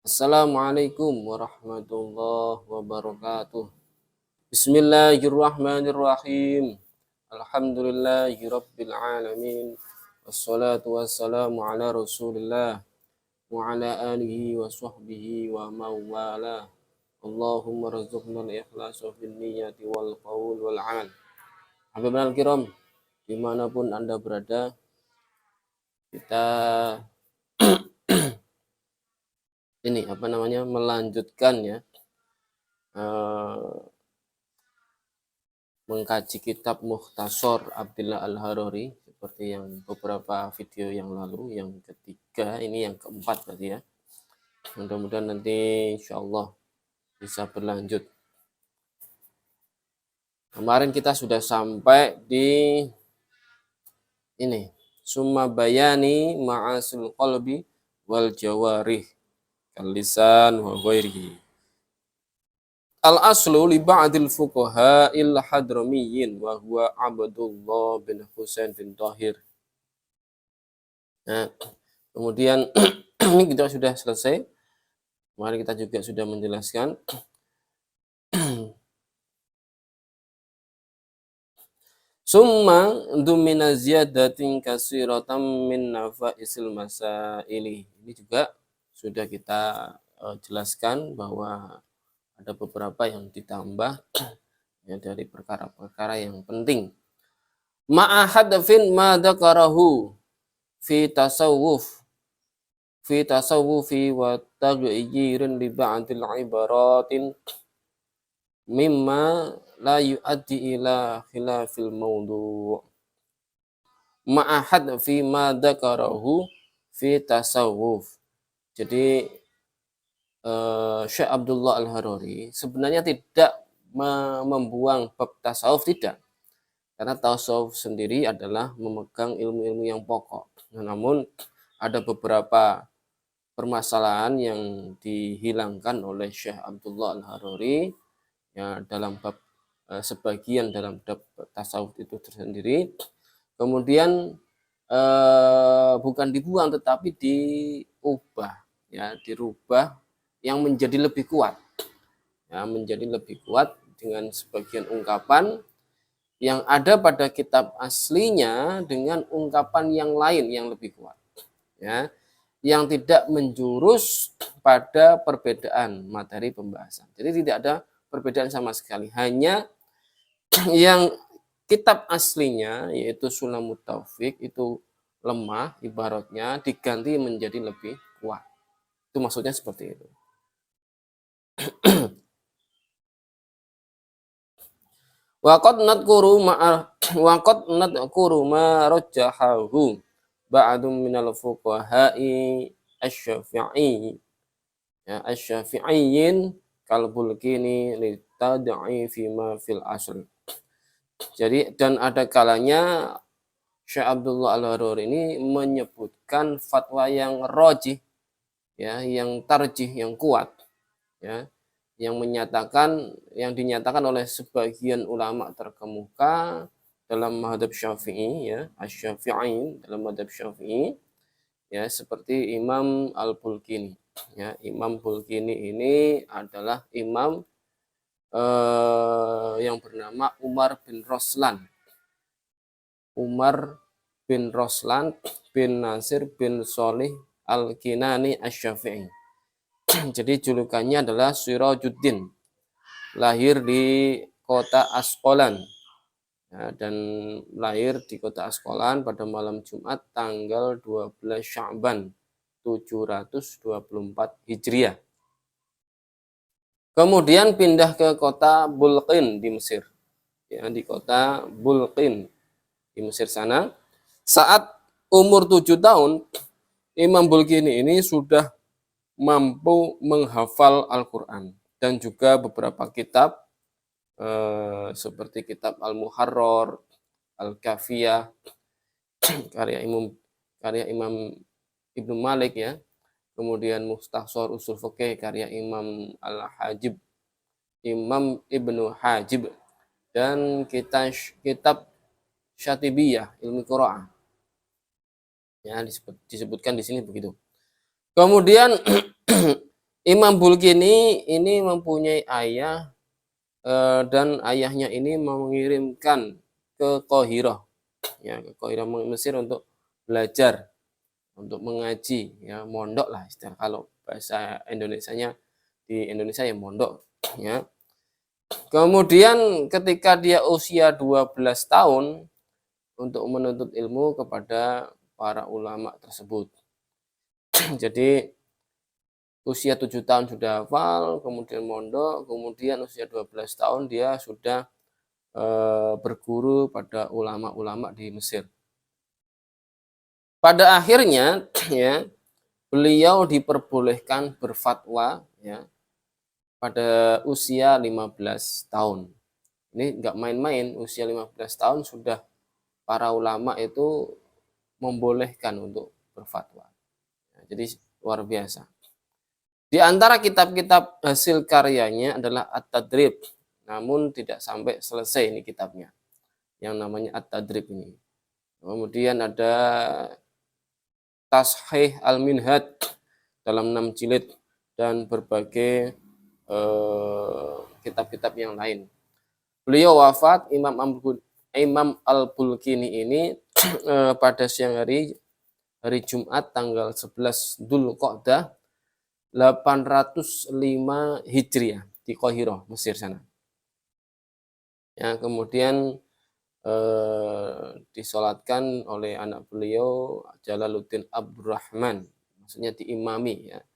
Assalamualaikum warahmatullahi wabarakatuh. Bismillahirrahmanirrahim. Alhamdulillahirabbil alamin. Wassalatu wassalamu ala Rasulillah wa ala alihi wa sahbihi wa mawala. Allahumma rzuqna al-ikhlasa fil niyyati wal qaul wal amal. Habibana al-kiram, dimanapun Anda berada, kita melanjutkan ya mengkaji kitab Mukhtasar Abdillah Al-Harari seperti yang beberapa video yang lalu, yang ketiga, ini yang keempat berarti ya. Mudah-mudahan nanti insyaallah bisa berlanjut. Kemarin kita sudah sampai di ini, summa bayani ma'asul qalbi wal jawarih kal-lisan wa ghairihi. Al-aslu li ba'dil fuqaha il hadramiyyin wa huwa Abdullah bin Husain bin Tahir. Nah, kemudian ini kita sudah selesai. Kemarin kita juga sudah menjelaskan. Summa dumina ziyadatin kasiratam min nafa'isil masaili. Ini juga sudah kita jelaskan bahwa ada beberapa yang ditambah ya, dari perkara-perkara yang penting. Ma'ahadafin ma dzakarahu fi tasawufi wa taghyirin li ba'dil ibaratin mimma la yuaddi ila khilafil mawdu'. Ma'ahadafi ma dzakarahu fi tasawuf. Jadi Syekh Abdullah Al-Harari sebenarnya tidak membuang bab tasawuf, tidak. Karena tasawuf sendiri adalah memegang ilmu-ilmu yang pokok. Namun ada beberapa permasalahan yang dihilangkan oleh Syekh Abdullah Al-Harari ya, dalam bab sebagian dalam bab tasawuf itu tersendiri. Kemudian bukan dibuang tetapi diubah ya, dirubah yang menjadi lebih kuat. Ya, menjadi lebih kuat dengan sebagian ungkapan yang ada pada kitab aslinya dengan ungkapan yang lain yang lebih kuat. Ya, yang tidak menjurus pada perbedaan materi pembahasan. Jadi tidak ada perbedaan sama sekali. Hanya yang kitab aslinya yaitu Sulamut Taufik itu lemah ibaratnya, diganti menjadi lebih kuat. Itu maksudnya seperti itu. Waqad nadkuru ma rajjahahu ba'dum minal fuqaha'i asy-Syafi'i ya, asy-Syafi'iyyin kal Bulqini li tad'i fi ma fil asl. Jadi dan ada kalanya Syekh Abdullah Al-Harari ini menyebutkan fatwa yang rajih ya, yang tarjih, yang kuat ya, yang dinyatakan oleh sebagian ulama terkemuka dalam mazhab Syafi'i ya, Asy-Syafi'i dalam mazhab Syafi'i ya, seperti Imam Al-Bulqini ya. Imam Bulqini ini adalah imam yang bernama Umar bin Roslan bin Nasir bin Sholih Al-Kinani Asy-Syafi'i. Jadi julukannya adalah Sirajuddin, lahir di kota Asqalan ya, dan lahir di kota Asqalan pada malam Jumat tanggal 12 Sya'ban 724 Hijriah. Kemudian pindah ke kota Bulqin di Mesir. Ya, di kota Bulqin di Mesir sana. Saat umur 7 tahun, Imam Bulqini ini sudah mampu menghafal Al-Quran dan juga beberapa kitab seperti kitab Al-Muharrar, Al-Kafiyah, karya Imam Ibnu Malik ya, kemudian Mukhtasar Usul Fiqih karya Imam Imam Ibnu Hajib, dan kitab Syatibiyah ilmu Qur'an ya, disebutkan di sini begitu. Kemudian Imam Bulkini ini mempunyai ayah dan ayahnya ini mengirimkan ke Qahirah, ya, ke Qahirah Mesir untuk belajar, untuk mengaji, ya, mondok lah istilah kalau bahasa Indonesianya di Indonesia ya mondok, ya. Kemudian ketika dia usia 12 tahun untuk menuntut ilmu kepada para ulama tersebut. Jadi usia 7 tahun sudah hafal, kemudian mondok, kemudian usia 12 tahun dia sudah berguru pada ulama-ulama di Mesir. Pada akhirnya ya beliau diperbolehkan berfatwa, ya, pada usia 15 tahun. Ini nggak main-main, usia 15 tahun sudah para ulama itu membolehkan untuk berfatwa. Jadi luar biasa. Di antara kitab-kitab hasil karyanya adalah At-Tadrib, namun tidak sampai selesai ini kitabnya, yang namanya At-Tadrib ini. Kemudian ada Tashih Al-Minhaj dalam 6 jilid dan berbagai kitab-kitab yang lain. Beliau wafat, Imam Al-Bulkini ini pada siang hari Jumat tanggal 11 Dzulqa'dah 805 Hijriah di Qahirah, Mesir sana. Ya, kemudian disolatkan oleh anak beliau Jalaluddin Abdurrahman, maksudnya diimami, ya.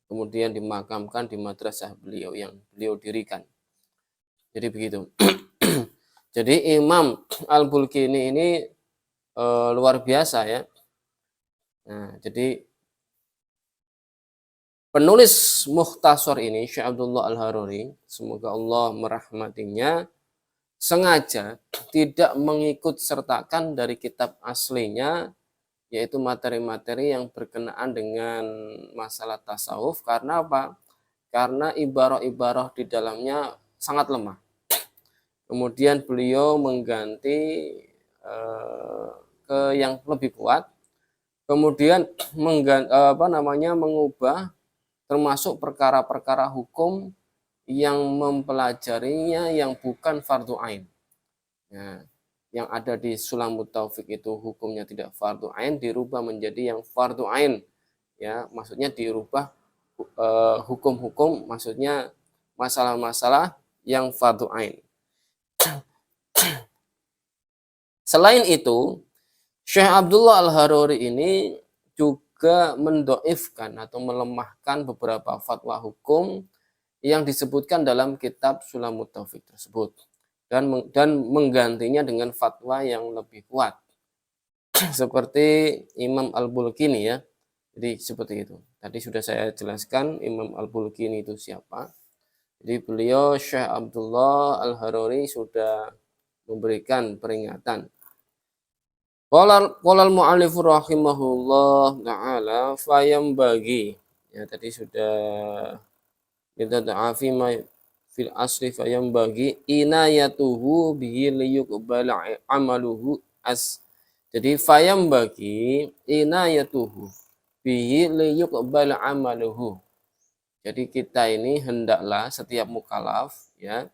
Kemudian dimakamkan di madrasah beliau yang beliau dirikan. Jadi begitu. Jadi Imam Al-Bulkini ini luar biasa, ya. Nah, jadi penulis Mukhtasar ini, Syekh Abdullah Al-Haruri, semoga Allah merahmatinya, sengaja tidak mengikut sertakan dari kitab aslinya, yaitu materi-materi yang berkenaan dengan masalah tasawuf. Karena apa? Karena ibarah-ibarah di dalamnya sangat lemah. Kemudian beliau mengganti ke yang lebih kuat. Kemudian mengubah termasuk perkara-perkara hukum yang mempelajarinya yang bukan fardu ain. Ya, yang ada di Sulamut Taufik itu hukumnya tidak fardu ain dirubah menjadi yang fardu ain. Ya, maksudnya dirubah hukum-hukum, maksudnya masalah-masalah yang fardu ain. Selain itu, Syekh Abdullah Al-Haruri ini juga mendoifkan atau melemahkan beberapa fatwa hukum yang disebutkan dalam kitab Sulamut Taufik tersebut, dan menggantinya dengan fatwa yang lebih kuat seperti Imam Al-Bulkini, ya. Jadi seperti itu. Tadi sudah saya jelaskan Imam Al-Bulkini itu siapa. Jadi beliau Syekh Abdullah Al-Haruri sudah memberikan peringatan. Qala al-mu'allif rahimahullah ta'ala fayambagi. Ya, tadi sudah kita ta'afi fil asli fayambagi inayatuhu bihi liyuqbala amaluhu as. Jadi fayambagi inayatuhu bihi liyuqbala amaluhu. Jadi kita ini hendaklah setiap mukallaf, ya,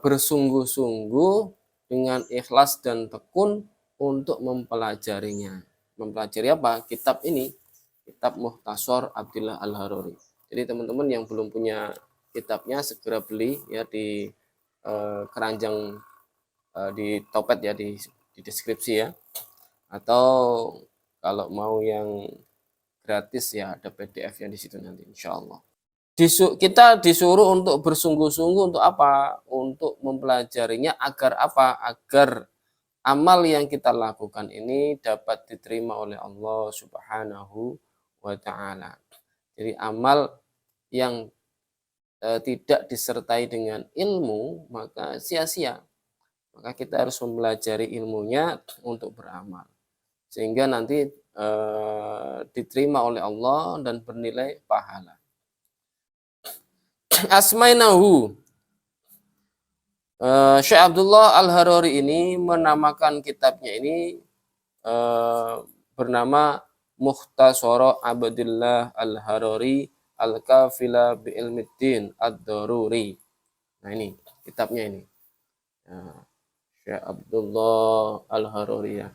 bersungguh-sungguh dengan ikhlas dan tekun untuk mempelajarinya. Mempelajari apa? Kitab ini, kitab Mukhtasar Abdullah Al-Haruri. Jadi teman-teman yang belum punya kitabnya segera beli, ya, di keranjang di Topet, ya, di deskripsi, ya. Atau kalau mau yang gratis, ya, ada PDF-nya di situ nanti insyaallah. Kita disuruh untuk bersungguh-sungguh untuk apa? Untuk mempelajarinya agar apa? Agar amal yang kita lakukan ini dapat diterima oleh Allah Subhanahu wa ta'ala. Jadi amal yang tidak disertai dengan ilmu maka sia-sia. Maka kita harus mempelajari ilmunya untuk beramal. Sehingga nanti diterima oleh Allah dan bernilai pahala. Asmainahu. Syekh Abdullah Al-Haruri ini menamakan kitabnya ini bernama Mukhtasar Abdullah Al-Haruri Al-Kafila bi Ilmiddin Ad-Daruri. Nah ini kitabnya ini. Nah, Syekh Abdullah Al-Haruri ya.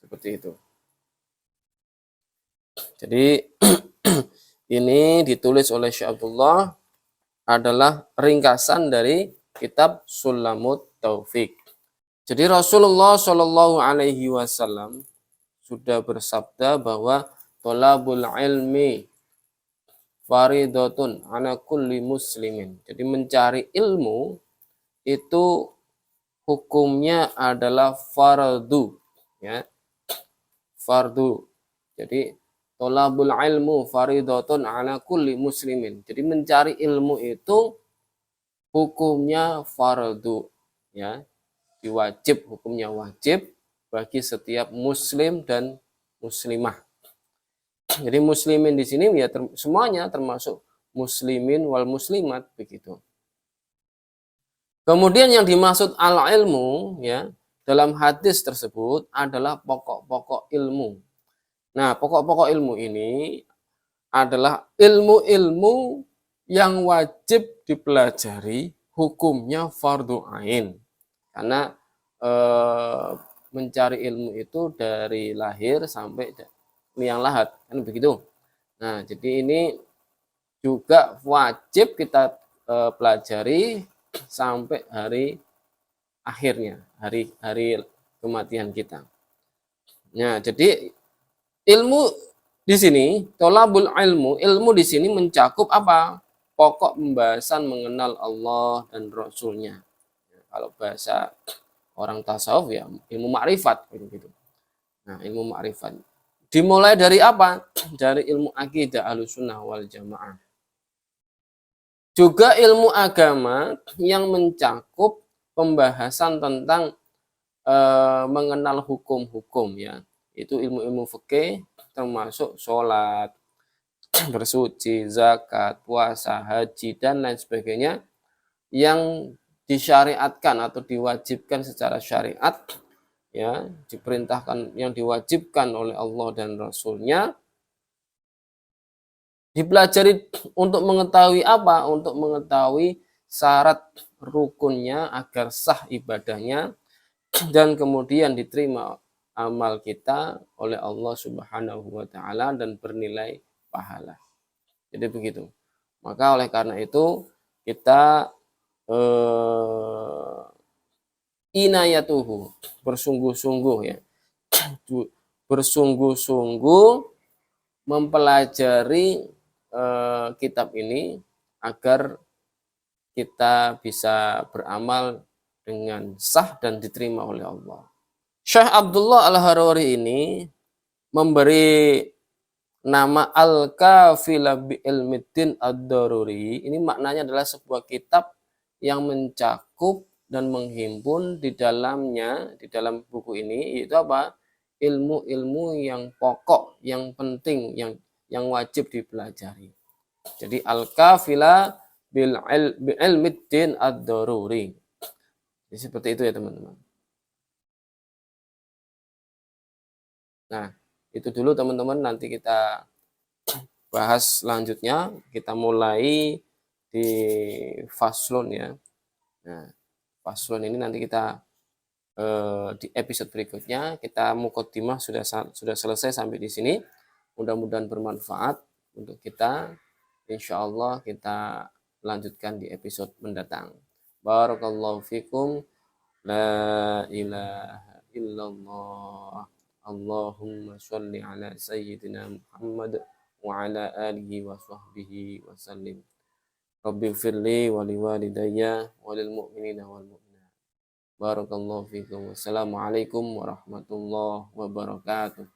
Seperti itu. Jadi ini ditulis oleh Syekh Abdullah adalah ringkasan dari kitab Sulamut Taufik. Jadi Rasulullah Shallallahu Alaihi Wasallam sudah bersabda bahwa tolabul ilmi faridatun ala kulli muslimin. Jadi mencari ilmu itu hukumnya adalah fardu, ya, fardu. Jadi tolabul ilmu faridatun ala kulli muslimin. Jadi mencari ilmu itu hukumnya fardu, ya, diwajib, hukumnya wajib bagi setiap muslim dan muslimah. Jadi muslimin di sini ya semuanya termasuk muslimin wal muslimat begitu. Kemudian yang dimaksud al-ilmu ya dalam hadis tersebut adalah pokok-pokok ilmu. Nah, pokok-pokok ilmu ini adalah ilmu-ilmu yang wajib dipelajari, hukumnya fardu ain. Karena mencari ilmu itu dari lahir sampai liang lahat, kan begitu. Nah, jadi ini juga wajib kita pelajari sampai hari akhirnya, hari kematian kita. Nah, jadi ilmu di sini, tolabul ilmu di sini mencakup apa? Pokok pembahasan mengenal Allah dan Rasulnya. Kalau bahasa orang tasawuf ya ilmu makrifat gitu. Nah, ilmu makrifat. Dimulai dari apa? Dari ilmu akidah Ahlussunnah wal Jamaah. Juga ilmu agama yang mencakup pembahasan tentang mengenal hukum-hukum ya. Itu ilmu-ilmu fikih termasuk sholat, bersuci, zakat, puasa, haji dan lain sebagainya yang disyariatkan atau diwajibkan secara syariat ya, diperintahkan yang diwajibkan oleh Allah dan Rasulnya dipelajari untuk mengetahui apa? Untuk mengetahui syarat rukunnya agar sah ibadahnya dan kemudian diterima amal kita oleh Allah Subhanahu wa taala dan bernilai pahala. Jadi begitu. Maka oleh karena itu kita inayatuhu bersungguh-sungguh ya. Bersungguh-sungguh mempelajari kitab ini agar kita bisa beramal dengan sah dan diterima oleh Allah. Syekh Abdullah Al-Haruri ini memberi nama Al-Kafila bi Ilmiddin Ad-Daruri. Ini maknanya adalah sebuah kitab yang mencakup dan menghimpun di dalamnya, di dalam buku ini, yaitu apa? Ilmu-ilmu yang pokok, yang penting, yang wajib dipelajari. Jadi Al-Kafila bil Ilmiddin Ad-Daruri. Jadi seperti itu ya teman-teman. Nah, itu dulu teman-teman, nanti kita bahas selanjutnya. Kita mulai di faslun ya. Nah, faslun ini nanti kita di episode berikutnya. Kita muqaddimah sudah selesai sampai di sini. Mudah-mudahan bermanfaat untuk kita. Insya Allah kita lanjutkan di episode mendatang. Barakallahu fikum. La ilaha illallah. Allahumma sholli ala sayyidina Muhammad wa ala alihi wa sahbihi wa sallim. Rabbi firli wa liwalidayya wa lil mu'minina wal mu'minat. Barakallahu fikum. Wassalamualaikum warahmatullahi wabarakatuh.